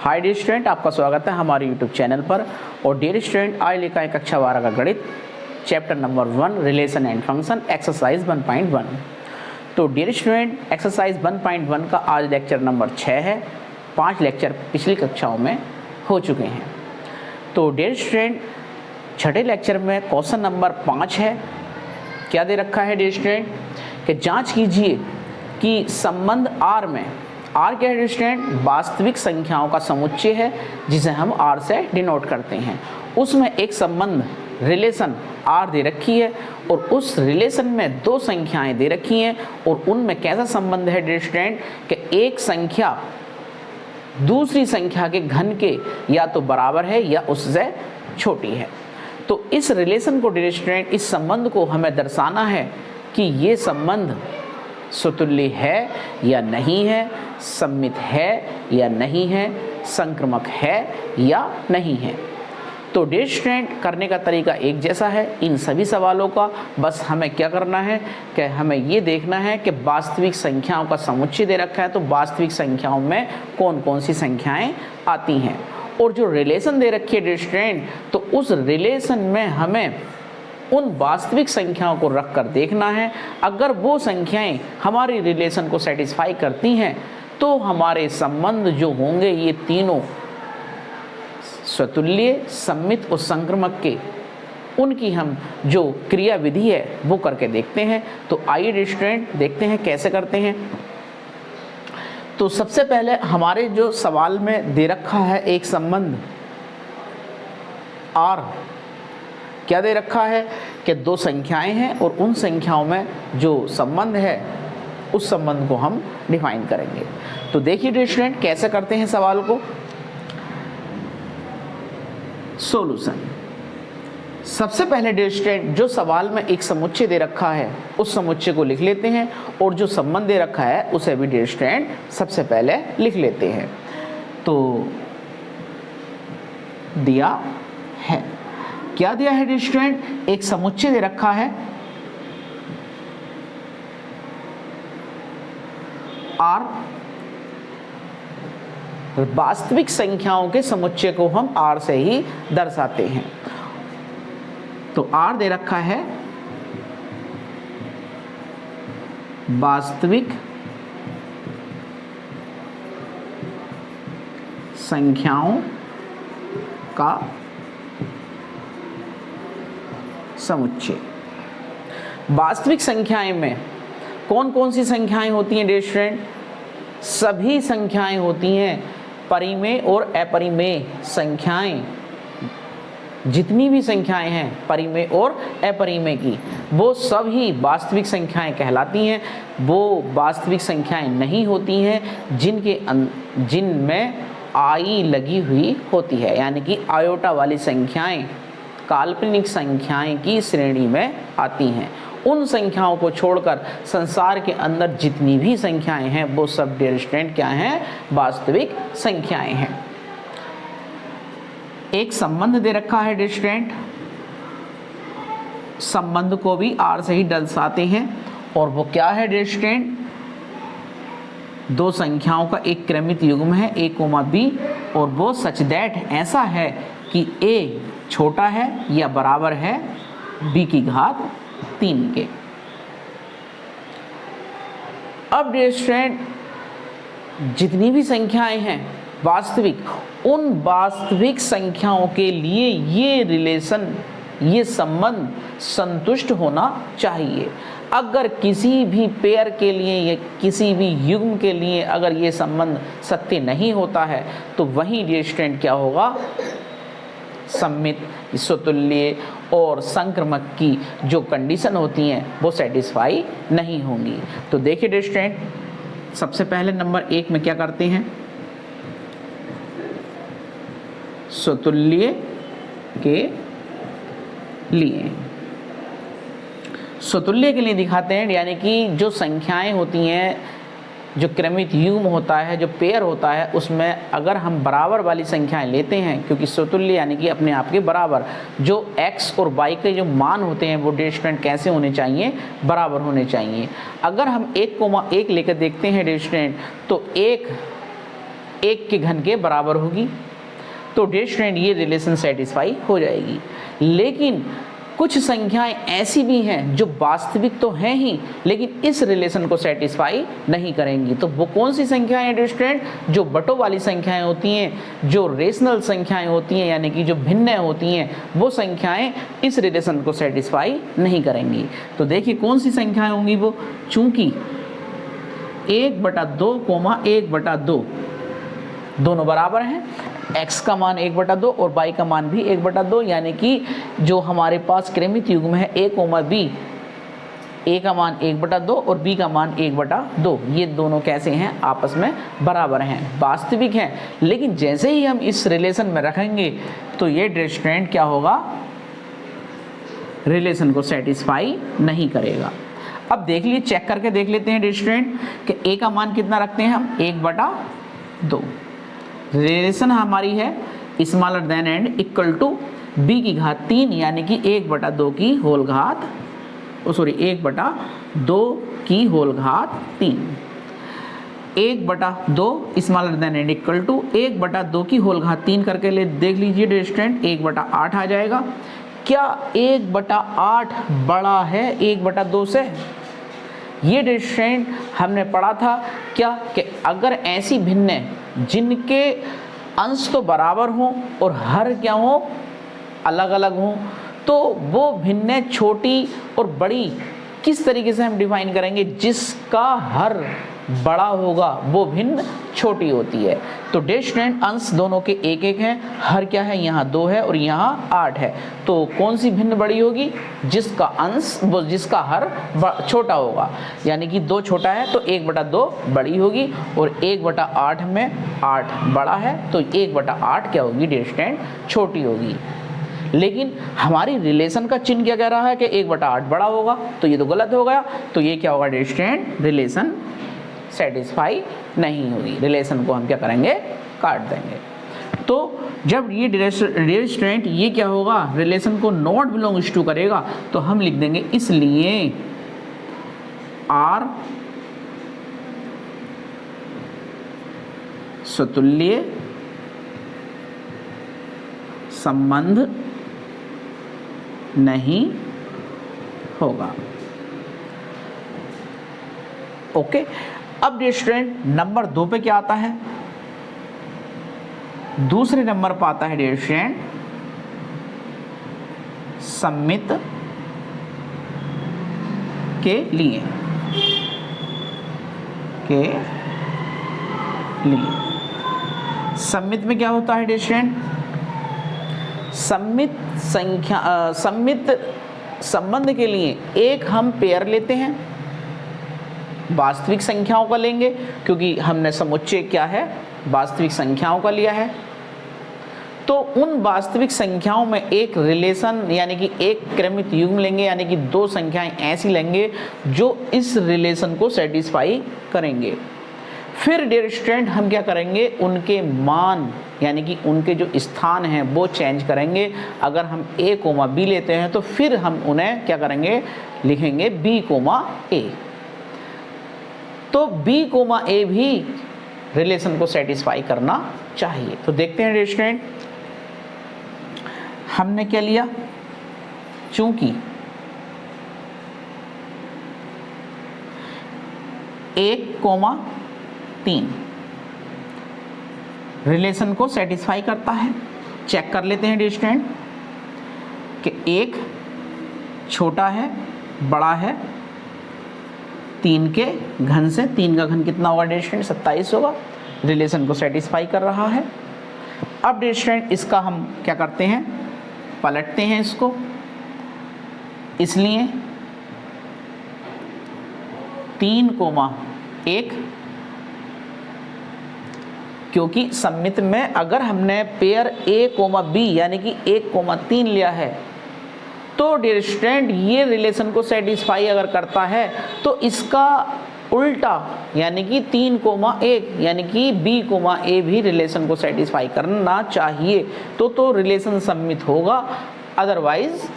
Hi dear student, आपका स्वागत है हमारे यूट्यूब चैनल पर। और डियर स्टूडेंट, आज लेकर आए कक्षा 12 का गणित chapter number 1 relation and function exercise 1.1। तो डियर स्टूडेंट, एक्सरसाइज 1.1 का आज लेक्चर नंबर 6 है। 5 लेक्चर पिछली कक्षाओं में हो चुके हैं। तो डियर स्टूडेंट, छठे लेक्चर में क्वेश्चन नंबर 5 है। क्या दे रखा है डियर स्टूडेंट कि जाँच कीजिए कि संबंध आर में, आर क्या है स्टूडेंट, वास्तविक संख्याओं का समुच्चय है जिसे हम आर से डिनोट करते हैं। उसमें एक संबंध रिलेशन आर दे रखी है और उस रिलेशन में दो संख्याएं दे रखी हैं और उनमें कैसा संबंध है डियर स्टूडेंट कि एक संख्या दूसरी संख्या के घन के या तो बराबर है या उससे छोटी है। तो इस रिलेशन को डियर स्टूडेंट, इस संबंध को हमें दर्शाना है कि ये संबंध स्वतुल्य है या नहीं है, सममित है या नहीं है, संक्रामक है या नहीं है। तो डियर स्टूडेंट, करने का तरीका एक जैसा है इन सभी सवालों का। बस हमें क्या करना है कि हमें ये देखना है कि वास्तविक संख्याओं का समुच्चय दे रखा है तो वास्तविक संख्याओं में कौन कौन सी संख्याएं आती हैं, और जो रिलेशन दे रखी है डियर स्टूडेंट, तो उस रिलेशन में हमें उन वास्तविक संख्याओं को रख कर देखना है। अगर वो संख्याएं हमारी रिलेशन को सेटिस्फाई करती हैं तो हमारे संबंध जो होंगे ये तीनों स्वतुल्य, सममित और संक्रामक के, उनकी हम जो क्रिया विधि है वो करके देखते हैं। तो आइए डियर स्टूडेंट देखते हैं कैसे करते हैं। तो सबसे पहले हमारे जो सवाल में दे रखा है एक संबंध आर, क्या दे रखा है कि दो संख्याएं हैं और उन संख्याओं में जो संबंध है उस संबंध को हम डिफाइन करेंगे। तो देखिए डियर स्टूडेंट कैसे करते हैं सवाल को। सॉल्यूशन, सबसे पहले डियर स्टूडेंट जो सवाल में एक समुच्चय दे रखा है उस समुच्चय को लिख लेते हैं और जो संबंध दे रखा है उसे भी डियर स्टूडेंट सबसे पहले लिख लेते हैं। तो दिया है, क्या दिया है डियर स्टूडेंट, एक समुच्चय दे रखा है आर, वास्तविक संख्याओं के समुच्चय को हम आर से ही दर्शाते हैं। तो आर दे रखा है वास्तविक संख्याओं का समुच्चय। वास्तविक संख्याएं में कौन कौन सी संख्याएं होती हैं डियर स्टूडेंट, सभी संख्याएं होती हैं। परिमेय और अपरिमेय संख्याएं, जितनी भी संख्याएं हैं परिमेय और अपरिमेय की, वो सभी वास्तविक संख्याएं कहलाती हैं। वो वास्तविक संख्याएं नहीं होती हैं जिनमें आई लगी हुई होती है, यानी कि आयोटा वाली संख्याएं काल्पनिक संख्याएं की श्रेणी में आती हैं। उन संख्याओं को छोड़कर संसार के अंदर जितनी भी संख्याएं हैं वो सब डियर स्टूडेंट क्या हैं, वास्तविक संख्याएं हैं। एक संबंध दे रखा है डियर स्टूडेंट, संबंध को भी आर से ही दर्शाते हैं और वो क्या है डियर स्टूडेंट, दो संख्याओं का एक क्रमित युग्म है a, b और वो सच दैट ऐसा है कि a छोटा है या बराबर है b की घात 3 के। अब डियर स्टूडेंट जितनी भी संख्याएं हैं वास्तविक, उन वास्तविक संख्याओं के लिए ये रिलेशन, ये संबंध संतुष्ट होना चाहिए। अगर किसी भी पेयर के लिए या किसी भी युग्म के लिए अगर ये संबंध सत्य नहीं होता है तो वही डियर स्टूडेंट क्या होगा, सममित, स्वतुल्य और संक्रामक की जो कंडीशन होती हैं वो सेटिस्फाई नहीं होंगी। तो देखिए डियर स्टूडेंट, सबसे पहले नंबर 1 में क्या करते हैं, स्वतुल्य के लिए, स्वतुल्य के लिए दिखाते हैं, यानी कि जो संख्याएं होती हैं, जो क्रमित युग्म होता है, जो पेयर होता है, उसमें अगर हम बराबर वाली संख्याएं लेते हैं, क्योंकि स्वतुल्य यानी कि अपने आप के बराबर, जो x और y के जो मान होते हैं वो डियर स्टूडेंट कैसे होने चाहिए, बराबर होने चाहिए। अगर हम 1,1 लेकर देखते हैं डियर स्टूडेंट, तो 1 1 के घन के बराबर होगी। तो डियर स्टूडेंट ये रिलेशन सेटिस्फाई हो जाएगी। लेकिन कुछ संख्याएं ऐसी भी हैं जो वास्तविक तो हैं ही लेकिन इस रिलेशन को सेटिस्फाई नहीं करेंगी। तो वो कौन सी संख्याएं हैं डियर स्टूडेंट? जो बटों वाली संख्याएं होती हैं, जो रेशनल संख्याएं होती हैं यानी कि जो भिन्न होती हैं, वो संख्याएं इस रिलेशन को सेटिस्फाई नहीं करेंगी। तो देखिए कौन सी संख्याएं होंगी वो, चूंकि 1/2, 1/2 दोनों बराबर हैं, x का मान 1/2 और y का मान भी 1/2, यानी कि जो हमारे पास क्रमित युग्म है a, b, a का मान 1/2 और b का मान 1/2, ये दोनों कैसे हैं? आपस में बराबर हैं, वास्तविक हैं। लेकिन जैसे ही हम इस रिलेशन में रखेंगे तो ये डियर स्टूडेंट क्या होगा? रिलेशन को सेटिस्फाई नहीं करेगा। अब देख लीजिए, चेक करके देख लेते हैं डियर स्टूडेंट कि a का मान कितना रखते हैं हम? 1/2। रिलेशन हमारी है smaller than and equal to b की घात 3 यानी कि 1/2 की होल घात 1/2 की होल घात 3। 1/2 smaller than and equal to 1/2 की होल घात 3 करके देख लीजिए डियर स्टूडेंट 1/8 आ जाएगा। क्या 1/8 बड़ा है 1/2 से? ये डियर स्टूडेंट हमने पढ़ा था क्या कि अगर ऐसी भिन्न जिनके अंश तो बराबर हों और हर क्या हो अलग अलग हों, तो वो भिन्न छोटी और बड़ी किस तरीके से हम डिफाइन करेंगे? जिसका हर बड़ा होगा वो भिन्न छोटी होती है। तो डियर स्टूडेंट अंश दोनों के 1-1 हैं, हर क्या है? यहाँ 2 है और यहाँ 8 है। तो कौन सी भिन्न बड़ी होगी? जिसका अंश वो जिसका हर छोटा होगा, यानी कि 2 छोटा है तो 1/2 बड़ी होगी और 1/8 में 8 बड़ा है तो 1/8 क्या होगी डियर स्टूडेंट? छोटी होगी। लेकिन हमारी रिलेशन का चिन्ह क्या कह रहा है कि 1/8 बड़ा होगा, तो ये तो गलत हो गया। तो ये क्या होगा डियर स्टूडेंट? रिलेशन सेटिस्फाई नहीं होगी। रिलेशन को हम क्या करेंगे? काट देंगे। तो जब ये डियर स्टूडेंट ये क्या होगा? रिलेशन को नॉट बिलोंग्स टू करेगा तो हम लिख देंगे इसलिए R स्वतुल्य संबंध नहीं होगा। ओके, अब डियर स्टूडेंट नंबर 2 पे क्या आता है? दूसरे नंबर पर आता है डियर स्टूडेंट सममित के लिए सममित में क्या होता है डियर स्टूडेंट? सममित संबंध के लिए एक हम पेयर लेते हैं, वास्तविक संख्याओं का लेंगे क्योंकि हमने समुच्चय क्या है? वास्तविक संख्याओं का लिया है। तो उन वास्तविक संख्याओं में एक रिलेशन यानी कि एक क्रमित युग्म लेंगे, यानी कि 2 संख्याएं ऐसी लेंगे जो इस रिलेशन को सेटिस्फाई करेंगे। फिर डियर स्टूडेंट हम क्या करेंगे? उनके मान यानी कि उनके जो स्थान हैं वो चेंज करेंगे। अगर हम a, b लेते हैं तो फिर हम उन्हें क्या करेंगे? लिखेंगे b, a। तो b, a भी रिलेशन को सेटिस्फाई करना चाहिए। तो देखते हैं डियर स्टूडेंट हमने क्या लिया? चूंकि 1,3 रिलेशन को सेटिस्फाई करता है। चेक कर लेते हैं डियर स्टूडेंट कि 1 छोटा है, बड़ा है 3 के घन से। 3 का घन कितना होगा डियर स्टूडेंट? 27 होगा। रिलेशन को सेटिस्फाई कर रहा है। अब डियर स्टूडेंट इसका हम क्या करते हैं? पलटते हैं इसको। इसलिए 3,1 क्योंकि सममित में अगर हमने पेयर a, b यानी कि 1,3 लिया है तो डियर स्टूडेंट ये रिलेशन को सेटिस्फाई अगर करता है तो इसका उल्टा यानी कि 3,1 यानी कि b, a भी रिलेशन को सेटिस्फाई करना चाहिए। तो रिलेशन सममित होगा, अदरवाइज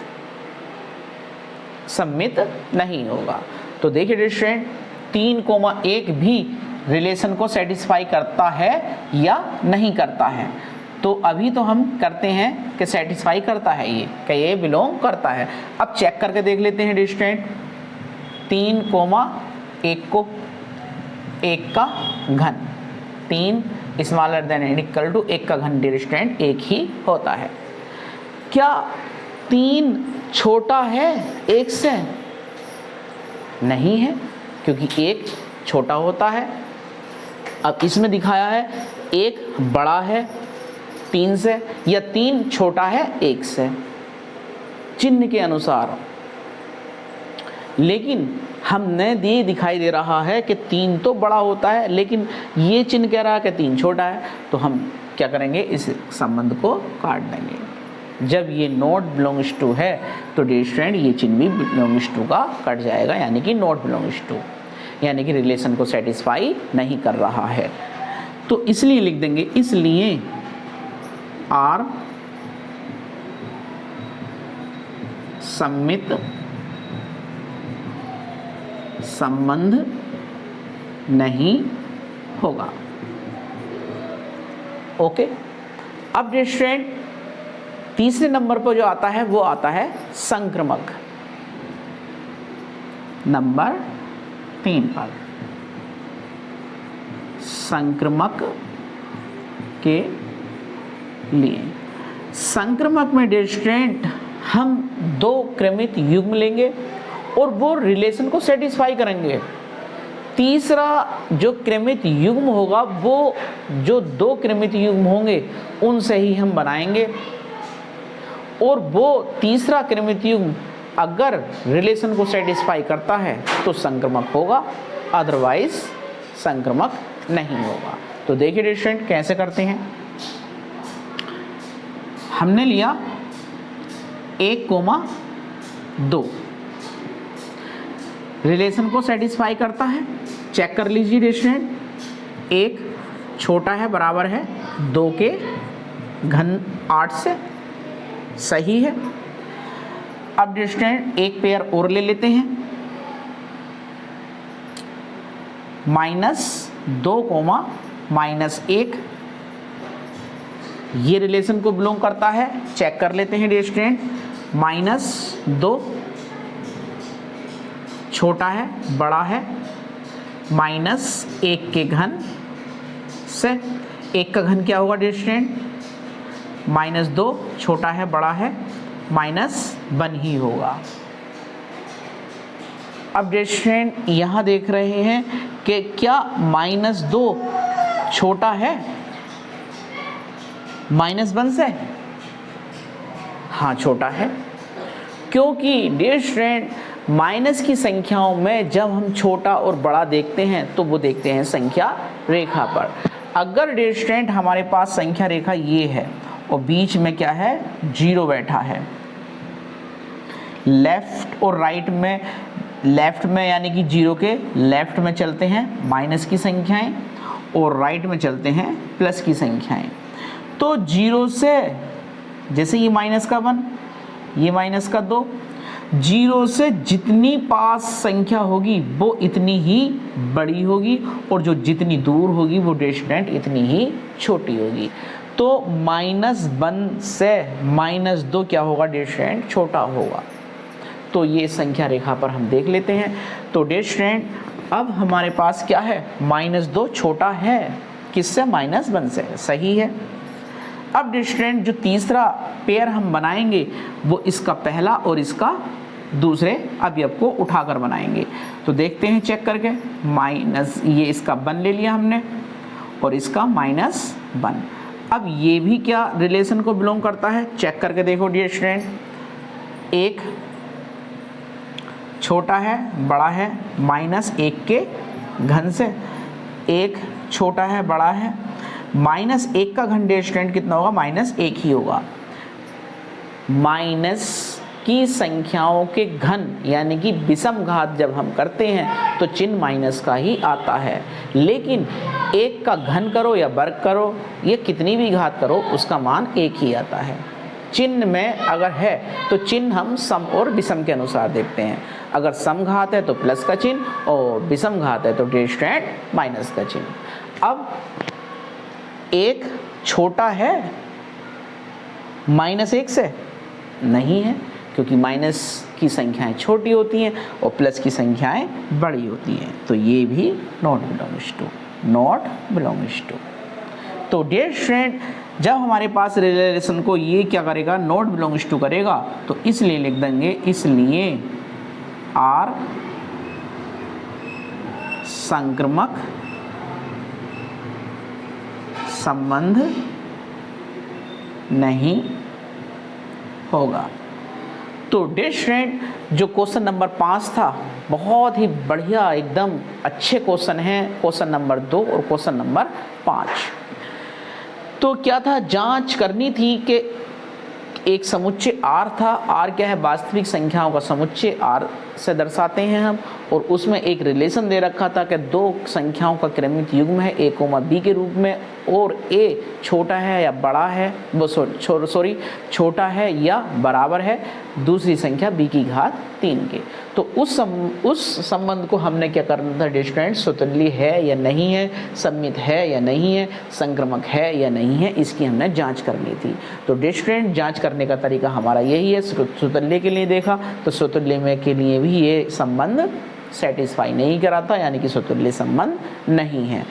सममित नहीं होगा। तो देखिए डियर स्टूडेंट 3,1 भी रिलेशन को सेटिस्फाई करता है या नहीं करता है। तो अभी तो हम करते हैं कि सेटिस्फाई करता है ये, कि ये बिलोंग करता है। अब चेक करके देख लेते हैं डियर स्टूडेंट, 3, 1 को 1 का घन, 3 smaller than and equal to 1 का घन डियर स्टूडेंट 1 ही होता है। क्या 3 छोटा है 1 से? नहीं है, क्योंकि 1 छोटा होता है। अब इसमें दिखाया है 1 बड़ा है 3 से या 3 छोटा है 1 से, चिन्ह के अनुसार। लेकिन हमने ये दिखाई दे रहा है कि 3 तो बड़ा होता है, लेकिन ये चिन्ह कह रहा है कि 3 छोटा है। तो हम क्या करेंगे, इस संबंध को काट देंगे। जब ये नॉट बिलोंग्स टू है तो डियर स्टूडेंट ये चिन्ह भी बिलोंग्स टू का कट जाएगा, यानी कि नॉट बिलोंग्स टू, यानी कि रिलेशन को सेटिस्फाई नहीं कर रहा है। तो इसलिए लिख देंगे, इसलिए आर सममित संबंध नहीं होगा। ओके। अब डियर स्टूडेंट तीसरे नंबर पर जो आता है वो आता है संक्रमक। नंबर 3 पर संक्रमक के लिए, संक्रमक में डियर स्टूडेंट हम 2 क्रमित युग्म लेंगे और वो रिलेशन को सेटिस्फाई करेंगे। तीसरा जो क्रमित युग्म होगा वो जो 2 क्रमित युग्म होंगे उनसे ही हम बनाएंगे, और वो तीसरा क्रमित युग्म अगर रिलेशन को सेटिस्फाई करता है तो संक्रमक होगा, अदरवाइज संक्रमक नहीं होगा। तो देखिए डियर स्टूडेंट कैसे करते हैं। हमने लिया 1,2 रिलेशन को सेटिस्फाई करता है, चेक कर लीजिए डियर स्टूडेंट। 1 छोटा है बराबर है 2 के घन 8 से, सही है। अब डियर स्टूडेंट एक पेयर और ले लेते हैं, -2, -1 ये रिलेशन को बिलोंग करता है, चेक कर लेते हैं डियर स्टूडेंट। -2 छोटा है बड़ा है, -1 के घन से, 1 का घन क्या होगा डियर स्टूडेंट, -2 छोटा है बड़ा है, -1 ही होगा। अब डियर स्टूडेंट यहाँ देख रहे हैं कि क्या -2 छोटा है -1 से? हाँ छोटा है, क्योंकि डियर स्टूडेंट माइनस की संख्याओं में जब हम छोटा और बड़ा देखते हैं तो वो देखते हैं संख्या रेखा पर। अगर डियर स्टूडेंट हमारे पास संख्या रेखा ये है और बीच में क्या है, 0 बैठा है, लेफ्ट और राइट में, लेफ्ट में यानी कि 0 के लेफ्ट में चलते हैं माइनस की संख्याएं और राइट में चलते हैं प्लस की संख्याएं। तो 0 से जैसे ये -1 ये -2, 0 से जितनी पास संख्या होगी वो इतनी ही बड़ी होगी और जो जितनी दूर होगी वो डियर स्टूडेंट इतनी ही छोटी होगी। तो -1 से -2 क्या होगा डियर स्टूडेंट, छोटा होगा। तो ये संख्या रेखा पर हम देख लेते हैं। तो डियर स्टूडेंट अब हमारे पास क्या है, -2 छोटा है किससे, -1 से, सही है। अब डियर स्टूडेंट जो तीसरा पेयर हम बनाएंगे वो इसका पहला और इसका दूसरे अवयव को उठाकर बनाएंगे। तो देखते हैं चेक करके, ये इसका 1 ले लिया हमने और इसका -1। अब ये भी क्या रिलेशन को बिलोंग करता है, चेक करके देखो डियर स्टूडेंट। 1 छोटा है बड़ा है, -1 के घन से, 1 छोटा है बड़ा है, -1 का घन डियर स्टूडेंट कितना होगा, -1 ही होगा। माइनस की संख्याओं के घन यानी कि विषम घात जब हम करते हैं तो चिन्ह माइनस का ही आता है, लेकिन 1 का घन करो या वर्ग करो, ये कितनी भी घात करो उसका मान 1 ही आता है। चिन्ह में अगर है तो चिन्ह हम सम और विषम के अनुसार देखते हैं। अगर सम घात है तो प्लस का चिन्ह और विषम घात है तो डेरिस्ट्रेंट माइनस का चिन्ह। अब एक छोटा है -1 से? नहीं है, क्योंकि माइनस की संख्याएं छोटी होती हैं और प्लस की संख्याएं बड़ी होती हैं, तो ये भी नॉट बिलोंग्स टू। तो डियर स्टूडेंट, जब हमारे पास रिलेशन को ये क्या करेगा, नॉट बिलोंग्स टू करेगा, तो इसलिए लिख देंगे, इसलिए आर संक्रमक संबंध नहीं होगा। तो डियर स्टूडेंट, जो क्वेश्चन नंबर 5 था, बहुत ही बढ़िया एकदम अच्छे क्वेश्चन हैं, क्वेश्चन नंबर 2 और क्वेश्चन नंबर 5। तो क्या था, जांच करनी थी कि एक समुच्चय R था। R क्या है, वास्तविक संख्याओं का समुच्चय R से दर्शाते हैं हम, और उसमें एक रिलेशन दे रखा था कि दो संख्याओं का क्रमिक युग्म है A, B के रूप में, और A छोटा है या बड़ा है, वो छोटा है या बराबर है दूसरी संख्या B की घात 3 के। तो उस संबंध को हमने क्या करना था डिस्टेंट, स्वतुल्य है या नहीं है, सममित है या नहीं है, संक्रमक है या नहीं है, इसकी हमने जांच करनी थी। तो डिस्टेंट जांच करने का तरीका हमारा यही है। स्वतुल्य के लिए देखा तो स्वतुल्य में के लिए भी ये संबंध सेटिस्फाई नहीं कराता, यानी कि स्वतुल्य संबंध नहीं है।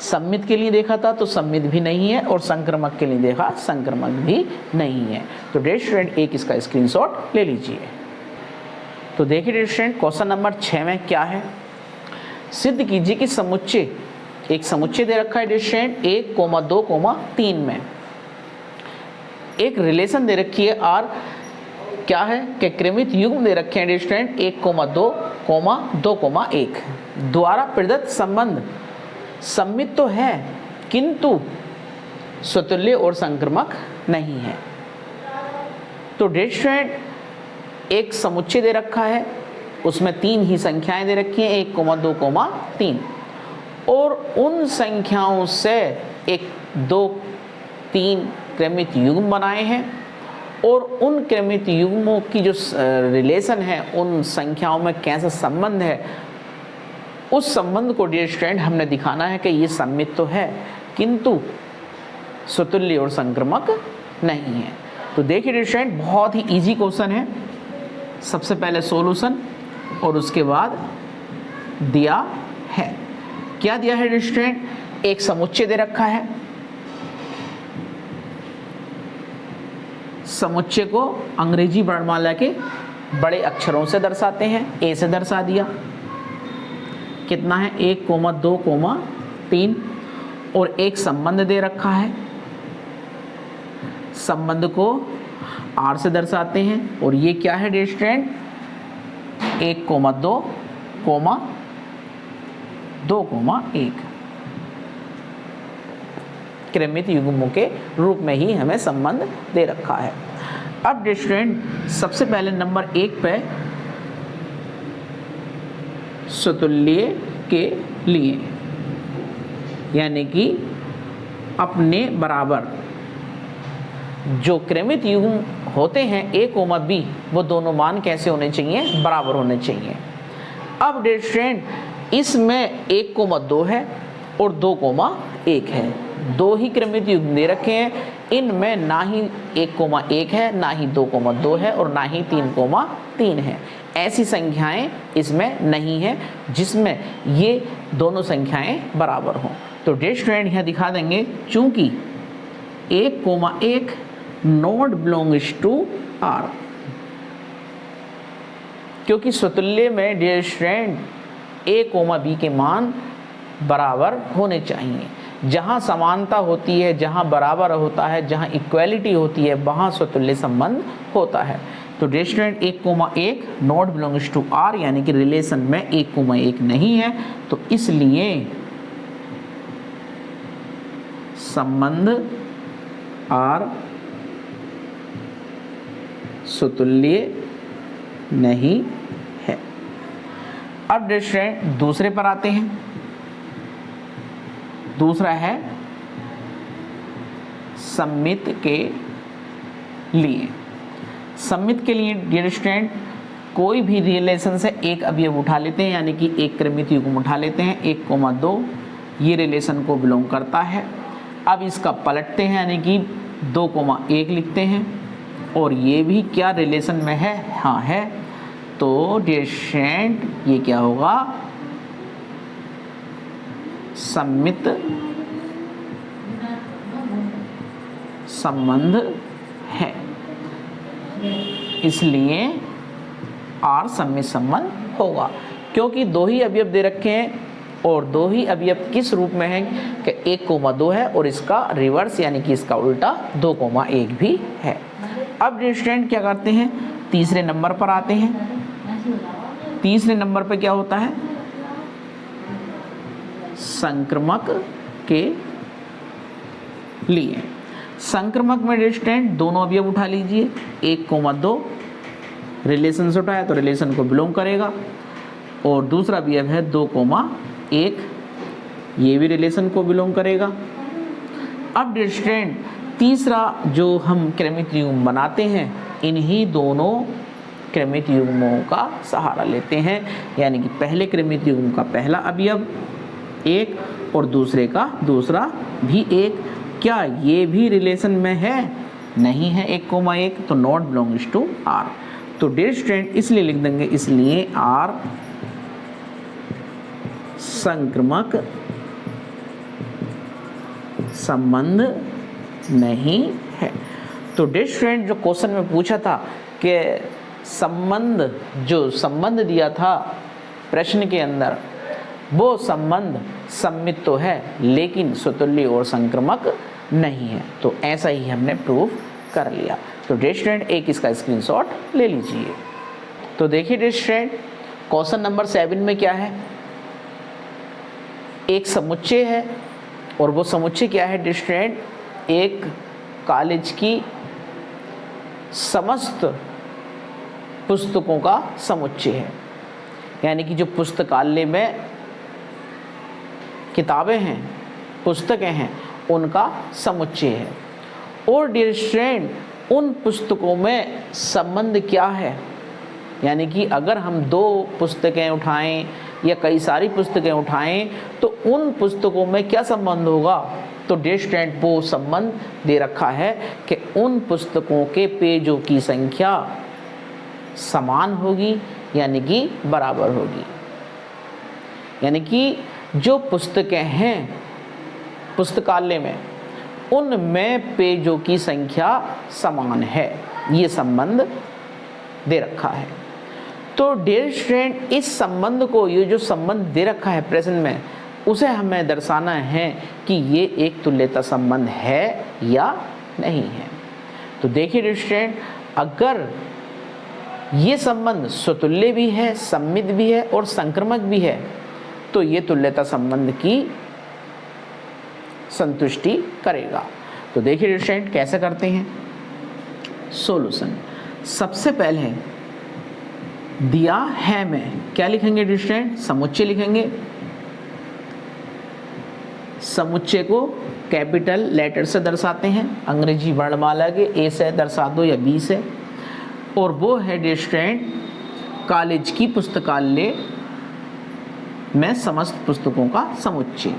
सम्मित के लिए देखा था तो सम्मित भी नहीं है, और संक्रमक के लिए देखा, संक्रमक भी नहीं है। तो डियर स्टूडेंट, एक इसका स्क्रीनशॉट ले लीजिए। तो देखिए डियर स्टूडेंट, क्वेश्चन नंबर 6 में क्या है, सिद्ध कीजिए कि समुच्चय, एक समुच्चय दे रखा है डियर स्टूडेंट 1, 2, 3 में एक रिलेशन दे रखी है R, क्या है कि क्रमित युग्म दे रखे हैं डियर स्टूडेंट 1, 2, 1 द्वारा प्रदत्त संबंध सम्मित तो है किंतु स्वतुल्य और संक्रमक नहीं है। तो डियर स्टूडेंट, एक समुच्चय दे रखा है, उसमें 3 ही संख्याएं दे रखी हैं 1, 2, 3, और उन संख्याओं से 1, 2, 3 क्रमित युग्म बनाए हैं, और उन क्रमित युग्मों की जो रिलेशन है, उन संख्याओं में कैसा संबंध है, उस संबंध को डियर स्टूडेंट हमने दिखाना है कि ये सम्मित तो है किंतु स्वतुल्य और संक्रमक नहीं है। तो देखिए डियर स्टूडेंट, बहुत ही इजी क्वेश्चन है। सबसे पहले सॉल्यूशन और उसके बाद दिया है, क्या दिया है डियर स्टूडेंट, एक समुच्चय दे रखा है, समुच्चय को अंग्रेजी वर्णमाला के बड़े अक्षरों से दर्शाते हैं। A से दर्शा दिया, कितना है 1, 2, 3, और एक संबंध दे रखा है, संबंध को R से दर्शाते हैं, और ये क्या है डियर स्टूडेंट 1, 2, 1 क्रमित युग्मों के रूप में ही हमें संबंध दे रखा है। अब डियर स्टूडेंट, सबसे पहले नंबर 1 पे स्वतुल्य के लिए, यानी कि अपने बराबर जो क्रमित युग्म होते हैं A, B, वो दोनों मान कैसे होने चाहिए, बराबर होने चाहिए। अब डियर स्टूडेंट, इसमें 1, 2 है और 2, 1 है, दो ही क्रमित युग्म दे रखे हैं। इनमें ना ही 1, 1 है, ना ही 2, 2 है, और ना ही 3, 3 है। ऐसी संख्याएं इसमें नहीं है जिसमें ये दोनों संख्याएं बराबर हों। तो डियर स्टूडेंट, यहाँ दिखा देंगे, चूंकि 1, 1 नॉट बिलोंग्स टू R, क्योंकि स्वतुल्य में डियर स्टूडेंट A, B के मान बराबर होने चाहिए। जहाँ समानता होती है, जहाँ बराबर होता है, जहाँ इक्वलिटी होती है, वहाँ स्वतुल्य संबंध होता है। तो dear student, 1, 1 not belongs to R, यानी कि रिलेशन में 1, 1 नहीं है, तो इसलिए संबंध R स्वतुल्य नहीं है। अब डियर स्टूडेंट, दूसरे पर आते हैं। दूसरा है सम्मित के लिए। सममित के लिए डियर स्टूडेंट कोई भी रिलेशन से एक अवयव उठा लेते हैं, यानी कि एक क्रमित युग्म उठा लेते हैं। 1,2 ये रिलेशन को बिलोंग करता है। अब इसका पलटते हैं, यानी कि 2,1 लिखते हैं, और ये भी क्या रिलेशन में है? हाँ है। तो डियर स्टूडेंट ये क्या होगा? सममित संबंध है, इसलिए आर सममित संबंध होगा। क्योंकि दो ही अवयव दे रखे हैं, और दो ही अवयव किस रूप में हैं कि 1,2 है और इसका रिवर्स यानी कि इसका उल्टा 2,1 भी है। अब स्टूडेंट क्या करते हैं? तीसरे नंबर पर आते हैं। तीसरे नंबर पर क्या होता है? संक्रमक के लिए। संक्रमक में स्टूडेंट दोनों अवयव उठा लीजिए। 1,2 रिलेशन से उठाया तो रिलेशन को बिलोंग करेगा, और दूसरा अवयव है 2,1 ये भी रिलेशन को बिलोंग करेगा। अब स्टूडेंट तीसरा जो हम क्रमित युग्म बनाते हैं, इन्हीं दोनों क्रमित युग्मों का सहारा लेते हैं, यानी कि पहले क्रमित युग्म का पहला अवयव 1 और दूसरे का दूसरा भी 1। क्या ये भी रिलेशन में है? नहीं है 1,1, तो नॉट बिलोंग्स टू आर। तो डियर स्टूडेंट इसलिए लिख देंगे, इसलिए आर संक्रमक संबंध नहीं है। तो डियर स्टूडेंट जो क्वेश्चन में पूछा था कि संबंध, जो संबंध दिया था प्रश्न के अंदर, वो संबंध सम्मित तो है लेकिन स्वतुल्य और संक्रमक नहीं है। तो ऐसा ही हमने प्रूव कर लिया। तो डियर स्टूडेंट एक इसका स्क्रीनशॉट ले लीजिए। तो देखिए डियर स्टूडेंट क्वेश्चन नंबर 7 में क्या है? एक समुच्चय है, और वो समुच्चय क्या है डियर स्टूडेंट? एक कॉलेज की समस्त पुस्तकों का समुच्चय है, यानी कि जो पुस्तकालय में किताबें हैं, पुस्तकें हैं, उनका समुच्चय है। और डियर स्टूडेंट उन पुस्तकों में संबंध क्या है? यानी कि अगर हम 2 पुस्तकें उठाएं या कई सारी पुस्तकें उठाएं तो उन पुस्तकों में क्या संबंध होगा? तो डियर स्टूडेंट वो संबंध दे रखा है कि उन पुस्तकों के पेजों की संख्या समान होगी, यानी कि बराबर होगी। यानी कि जो पुस्तकें हैं पुस्तकालय में, उनमें पेजों की संख्या समान है, ये संबंध दे रखा है। तो डियर स्टूडेंट इस संबंध को, ये जो संबंध दे रखा है प्रश्न में, उसे हमें दर्शाना है कि ये एक तुल्यता संबंध है या नहीं है। तो देखिए डियर स्टूडेंट अगर ये संबंध स्वतुल्य भी है, सम्मित भी है और संक्रमक भी है, तो ये तुल्यता संबंध की संतुष्टि करेगा। तो देखिए स्टूडेंट कैसे करते हैं सॉल्यूशन। सबसे पहले दिया है में क्या लिखेंगे स्टूडेंट? समुच्चय लिखेंगे। समुच्चय को कैपिटल लेटर से दर्शाते हैं, अंग्रेजी वर्णमाला के ए से दर्शा दो या बी से, और वो है स्टूडेंट कॉलेज की पुस्तकालय में समस्त पुस्तकों का समुच्चय।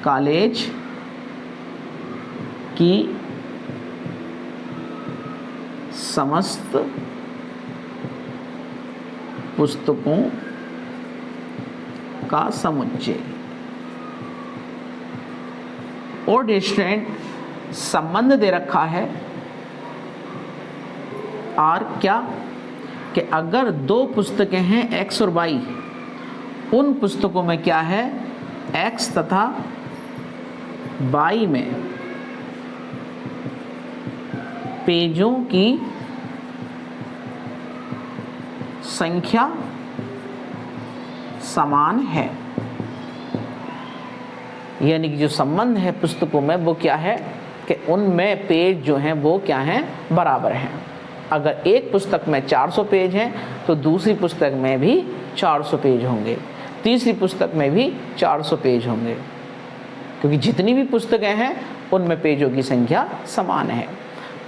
कॉलेज की समस्त पुस्तकों का समुच्चय। और स्टूडेंट संबंध दे रखा है आर क्या कि अगर 2 पुस्तकें हैं एक्स और वाई, उन पुस्तकों में क्या है? एक्स तथा वाई में पेजों की संख्या समान है। यानी कि जो संबंध है पुस्तकों में वो क्या है कि उनमें पेज जो हैं वो क्या हैं? बराबर हैं। अगर एक पुस्तक में 400 पेज हैं तो दूसरी पुस्तक में भी 400 पेज होंगे, तीसरी पुस्तक में भी 400 पेज होंगे। क्योंकि जितनी भी पुस्तकें हैं उनमें पेजों की संख्या समान है।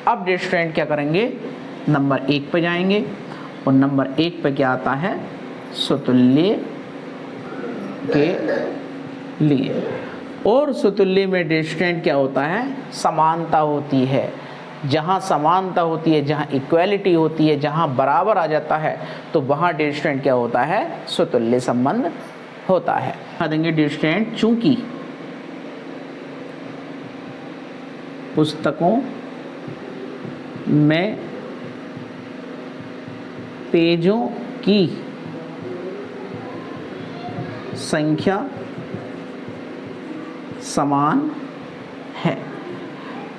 अब डियर स्टूडेंट क्या करेंगे, नंबर 1 पे जाएंगे और नंबर 1 पे क्या आता है, स्वतुल्य के लिए। और स्वतुल्य में डियर स्टूडेंट क्या होता है, समानता होती है। जहाँ समानता होती है, जहाँ इक्वालिटी होती है, जहाँ बराबर आ जाता है, तो वहाँ डियर स्टूडेंट क्या होता है, स्वतुल्य संबंध होता है। बता देंगे डियर स्टूडेंट, चूंकि पुस्तकों में पेजों की संख्या समान है,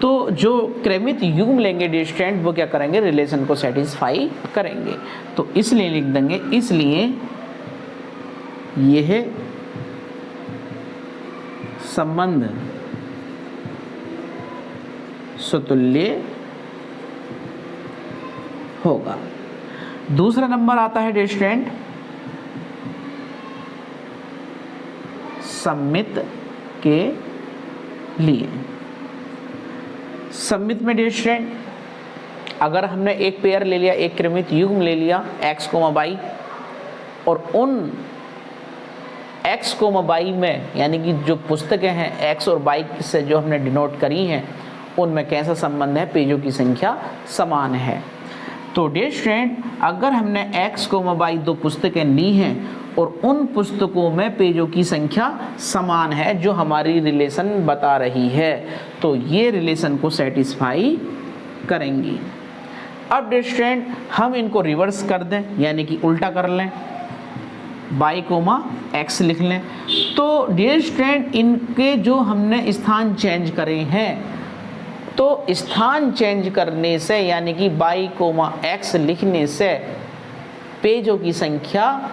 तो जो क्रमित युग्म लेंगे डियर स्टूडेंट वो क्या करेंगे, रिलेशन को सेटिस्फाई करेंगे। तो इसलिए लिख देंगे, इसलिए यह संबंध स्वतुल्य होगा। दूसरा नंबर आता है डियर स्टूडेंट सममित के लिए। सममित में डियर स्टूडेंट अगर हमने एक पेयर ले लिया, एक क्रमित युग्म ले लिया x, y और उन x, y में यानी कि जो पुस्तकें हैं x और y से जो हमने डिनोट करी हैं उनमें कैसा संबंध है, पेजों की संख्या समान है। तो डियर स्टूडेंट अगर हमने x, y 2 पुस्तकें ली हैं और उन पुस्तकों में पेजों की संख्या समान है जो हमारी रिलेशन बता रही है, तो ये रिलेशन को सेटिस्फाई करेंगी। अब डियर स्टूडेंट हम इनको रिवर्स कर दें, यानी कि उल्टा कर लें, y, x लिख लें। तो डियर स्टूडेंट इनके जो हमने स्थान चेंज करे हैं, तो स्थान चेंज करने से यानी कि y, x लिखने से पेजों की संख्या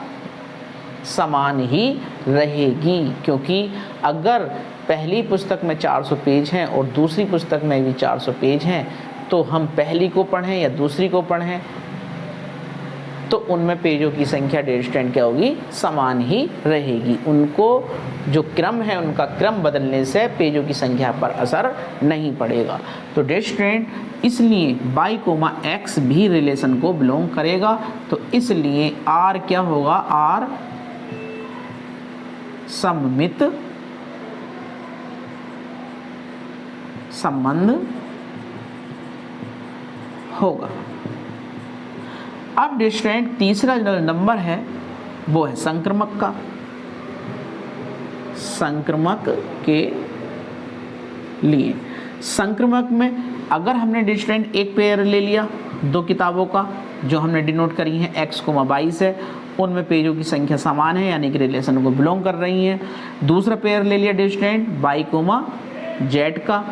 समान ही रहेगी, क्योंकि अगर पहली पुस्तक में 400 पेज हैं और दूसरी पुस्तक में भी 400 पेज हैं, तो हम पहली को पढ़ें या दूसरी को पढ़ें तो उनमें पेजों की संख्या डियर स्टूडेंट क्या होगी, समान ही रहेगी। उनको जो क्रम है उनका क्रम बदलने से पेजों की संख्या पर असर नहीं पड़ेगा। तो डियर स्टूडेंट इसलिए y, x भी रिलेशन को बिलोंग करेगा, तो इसलिए r क्या होगा, r सममित संबंध होगा। अब डियर स्टूडेंट तीसरा जो नंबर है वो है संक्रमक का। संक्रमक के लिए, संक्रमक में अगर हमने डियर स्टूडेंट एक पेयर ले लिया 2 किताबों का जो हमने डिनोट करी है x, y से, उनमें पेजों की संख्या समान है यानी कि रिलेशन को बिलोंग कर रही हैं। दूसरा पेयर ले लिया डियर स्टूडेंट y, z का,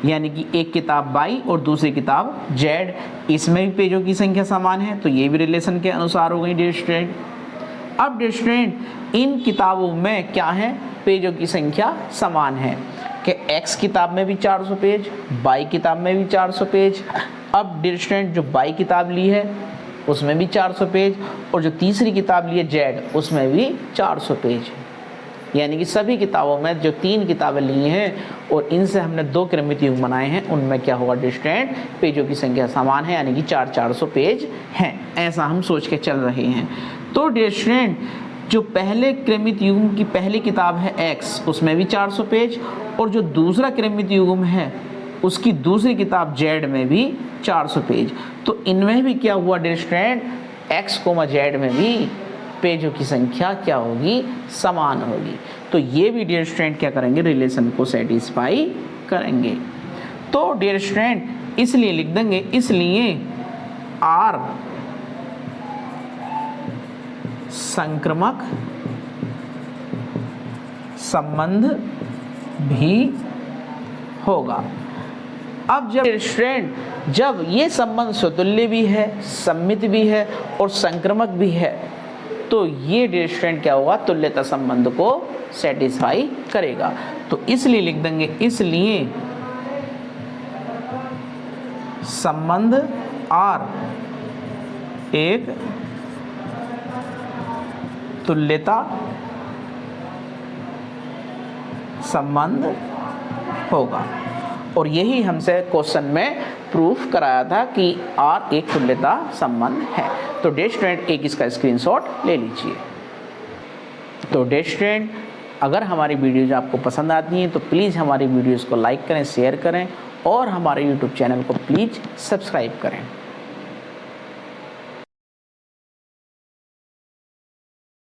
यानी कि एक किताब y और दूसरी किताब z, इसमें भी पेजों की संख्या समान है, तो ये भी रिलेशन के अनुसार हो गई डियर स्टूडेंट। अब डियर स्टूडेंट इन किताबों में क्या है, पेजों की संख्या समान है कि x किताब में भी 400 पेज, y किताब में भी 400 पेज। अब डियर स्टूडेंट जो y किताब ली है उसमें भी 400 पेज और जो तीसरी किताब ली है z उसमें भी 400 पेज, यानी कि सभी किताबों में जो 3 किताबें ली हैं और इनसे हमने 2 क्रमित युग्म बनाए हैं उनमें क्या होगा डियर स्टूडेंट, पेजों की संख्या समान है यानी कि 400 पेज हैं, ऐसा हम सोच के चल रहे हैं। तो डियर स्टूडेंट जो पहले क्रमित युग्म की पहली किताब है x उसमें भी 400 पेज और जो दूसरा क्रमित युग्म है उसकी दूसरी किताब z में भी 400 पेज, तो इनमें भी क्या हुआ डियर स्टूडेंट, x, z में भी पेजों की संख्या क्या होगी, समान होगी। तो ये भी डियर स्टूडेंट क्या करेंगे, रिलेशन को सेटिस्फाई करेंगे। तो डियर स्टूडेंट इसलिए लिख देंगे, इसलिए r संक्रमक संबंध भी होगा। अब जब स्टूडेंट जब ये संबंध स्वतुल्य भी है, सममित भी है और संक्रमक भी है, तो ये डियर स्टूडेंट क्या होगा, तुल्यता संबंध को सेटिस्फाई करेगा। तो इसलिए लिख देंगे, इसलिए संबंध R एक तुल्यता संबंध होगा। और यही हमसे क्वेश्चन में प्रूफ कराया था कि R एक तुल्यता संबंध है। तो डियर स्टूडेंट एक इसका स्क्रीनशॉट ले लीजिए। तो डियर स्टूडेंट अगर हमारी वीडियोज आपको पसंद आती हैं तो प्लीज़ हमारी वीडियोज़ को लाइक करें, शेयर करें और हमारे यूट्यूब चैनल को प्लीज़ सब्सक्राइब करें।